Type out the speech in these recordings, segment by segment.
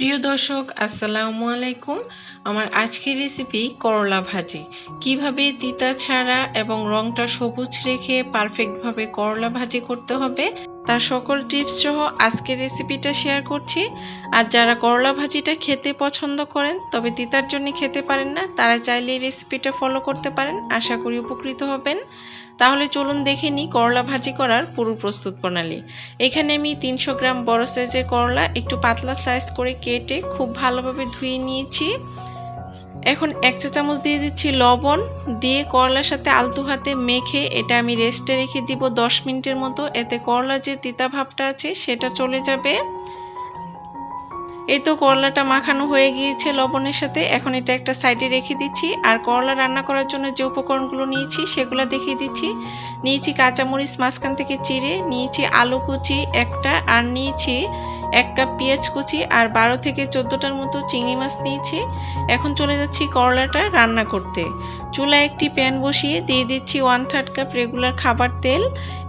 প্রিয় দর্শক আসসালামু আলাইকুম। আমার আজকের রেসিপি করলা ভাজি। কিভাবে তিতা ছাড়া এবং রংটা সবুজ রেখে পারফেক্টভাবে করলা ভাজি করতে হবে তার সকল টিপস সহ আজকের রেসিপিটা শেয়ার করছি। আর যারা করলা ভাজিটা খেতে পছন্দ করেন তবে তিতার জন্য খেতে পারেন না, তারা চাইলে এই রেসিপিটা ফলো করতে পারেন। আশা করি উপকৃত হবেন। তাহলে চলুন দেখে নিই করলা ভাজি করার পুরো প্রস্তুত প্রণালী। এখানে আমি 300 গ্রাম বড় সাইজের করলা একটু পাতলা স্লাইস করে কেটে খুব ভালোভাবে ধুয়ে নিয়েছি। এখন 1 চা চামচ দিয়ে দিচ্ছি লবণ, দিয়ে করলার সাথে আলতো হাতে মেখে এটা আমি রেস্টে রেখে দিব 10 মিনিটের মতো। এতে করলা যে তিতা ভাবটা আছে সেটা চলে যাবে। এই তো করলাটা মাখানো হয়ে গিয়েছে লবণের সাথে। এখন এটা একটা সাইডে রেখে দিচ্ছি। আর করলা রান্না করার জন্য যে উপকরণগুলো নিয়েছি সেগুলো দেখিয়ে দিচ্ছি। নিয়েছি কাঁচামরিচ মাঝখান থেকে চিড়ে, নিয়েছি আলু কুচি একটা, আর নিয়েছি 1 কাপ পেঁয়াজ কুচি, আর 12 থেকে 14টার মতো চিংড়ি মাছ নিয়েছি। এখন চলে যাচ্ছি করলাটা রান্না করতে। চুলায় একটি প্যান বসিয়ে দিয়ে দিচ্ছি 1/3 কাপ রেগুলার খাবার তেল।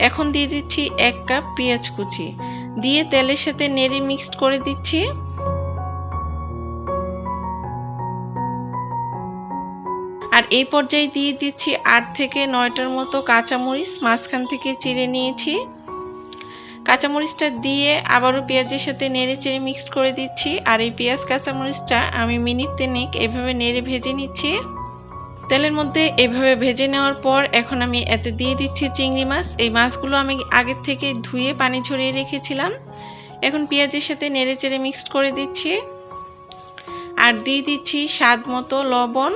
এখন দিয়ে দিচ্ছি 1 কাপ পেঁয়াজ কুচি, দিয়ে তেলের সাথে নেড়ে মিক্সড করে দিচ্ছি। আর এই পর্যায়ে দিয়ে দিচ্ছি 8 থেকে 9টার মতো কাঁচামরিচ মাঝখান থেকে চিড়ে নিয়েছি। কাঁচামরিচটা দিয়ে আবারও পেঁয়াজের সাথে নেড়ে চেড়ে মিক্সড করে দিচ্ছি। আর এই পেঁয়াজ কাঁচামরিচটা আমি মিনিট 3 এভাবে নেড়ে ভেজে নিচ্ছি। তেলের মধ্যে এভাবে ভেজে নেওয়ার পর এখন আমি এতে দিয়ে দিচ্ছি চিংড়ি মাছ। এই মাছগুলো আমি আগের থেকে ধুয়ে পানি ঝরিয়ে রেখেছিলাম। এখন পেঁয়াজের সাথে নেড়ে চেড়ে মিক্সড করে দিচ্ছি। আর দিয়ে দিচ্ছি স্বাদ মতো লবণ।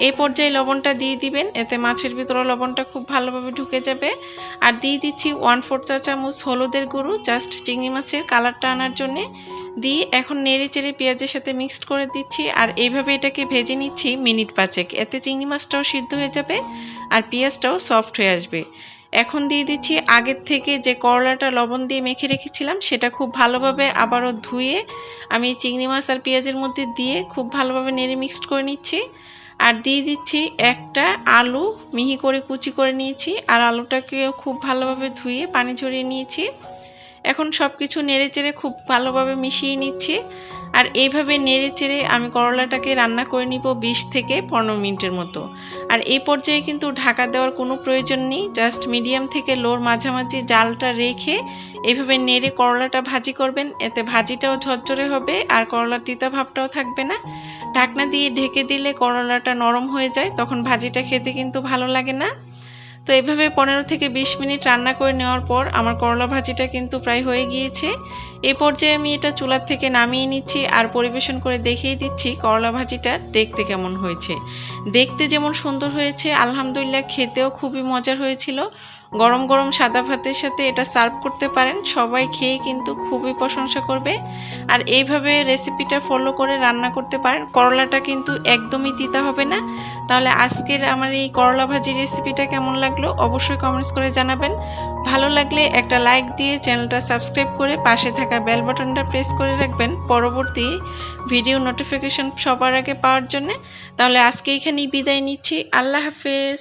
এই পর্যায়ে লবণটা দিয়ে দিবেন, এতে মাছের ভিতরে লবণটা খুব ভালোভাবে ঢুকে যাবে। আর দিয়ে দিচ্ছি 1/4 চা চামচ হলুদের গুঁড়ো, জাস্ট চিংড়ি মাছের কালারটা আনার জন্য। দিয়ে এখন নেড়ে চেড়ে পেঁয়াজের সাথে মিক্সড করে দিচ্ছি। আর এইভাবে এটাকে ভেজে নিচ্ছি মিনিট 5। এতে চিংড়ি মাছটাও সিদ্ধ হয়ে যাবে আর পেঁয়াজটাও সফট হয়ে আসবে। এখন দিয়ে দিচ্ছি আগের থেকে যে করলাটা লবণ দিয়ে মেখে রেখেছিলাম সেটা খুব ভালোভাবে আবারও ধুয়ে আমি চিংড়ি মাছ আর পেঁয়াজের মধ্যে দিয়ে খুব ভালোভাবে নেড়ে মিক্সড করে নিচ্ছি। আর দিয়ে দিচ্ছি একটা আলু মিহি করে কুচি করে নিয়েছি, আর আলুটাকেও খুব ভালোভাবে ধুয়ে পানি ঝরিয়ে নিয়েছি। এখন সব কিছু নেড়ে চেড়ে খুব ভালোভাবে মিশিয়ে নিচ্ছি। আর এইভাবে নেড়ে চেড়ে আমি করলাটাকে রান্না করে নিব 20 থেকে 15 মিনিটের মতো। আর এই পর্যায়ে কিন্তু ঢাকা দেওয়ার কোনো প্রয়োজন নেই, জাস্ট মিডিয়াম থেকে লোর মাঝামাঝি জালটা রেখে এইভাবে নেড়ে করলাটা ভাজি করবেন। এতে ভাজিটাও ঝরঝরে হবে আর করলার তিতা ভাবটাও থাকবে না। ঢাকনা দিয়ে ঢেকে দিলে করলাটা নরম হয়ে যায়, তখন ভাজিটা খেতে কিন্তু ভালো লাগে না। তো এইভাবে 15 থেকে 20 মিনিট রান্না করে নেওয়ার পর আমার করলা ভাজিটা কিন্তু প্রায় হয়ে গিয়েছে। এই পর্যায়ে আমি এটা চুলার থেকে নামিয়ে নিচ্ছি আর পরিবেশন করে দেখিয়ে দিচ্ছি করলা ভাজিটা দেখতে কেমন হয়েছে। দেখতে যেমন সুন্দর হয়েছে, আলহামদুলিল্লাহ খেতেও খুবই মজার হয়েছিল। গরম গরম সাদা ভাতের সাথে এটা সার্ভ করতে পারেন, সবাই খেয়ে কিন্তু খুবই প্রশংসা করবে। আর এইভাবে রেসিপিটা ফলো করে রান্না করতে পারেন, করলাটা কিন্তু একদমই তিতা হবে না। তাহলে আজকের আমার এই করলা ভাজি রেসিপিটা কেমন লাগলো অবশ্যই কমেন্টস করে জানাবেন। ভালো লাগলে একটা লাইক দিয়ে চ্যানেলটা সাবস্ক্রাইব করে পাশে থাকা বেল বাটনটা প্রেস করে রাখবেন পরবর্তী ভিডিও নোটিফিকেশন সবার আগে পাওয়ার জন্য। তাহলে আজকে এখানেই বিদায় নিচ্ছি। আল্লাহ হাফেজ।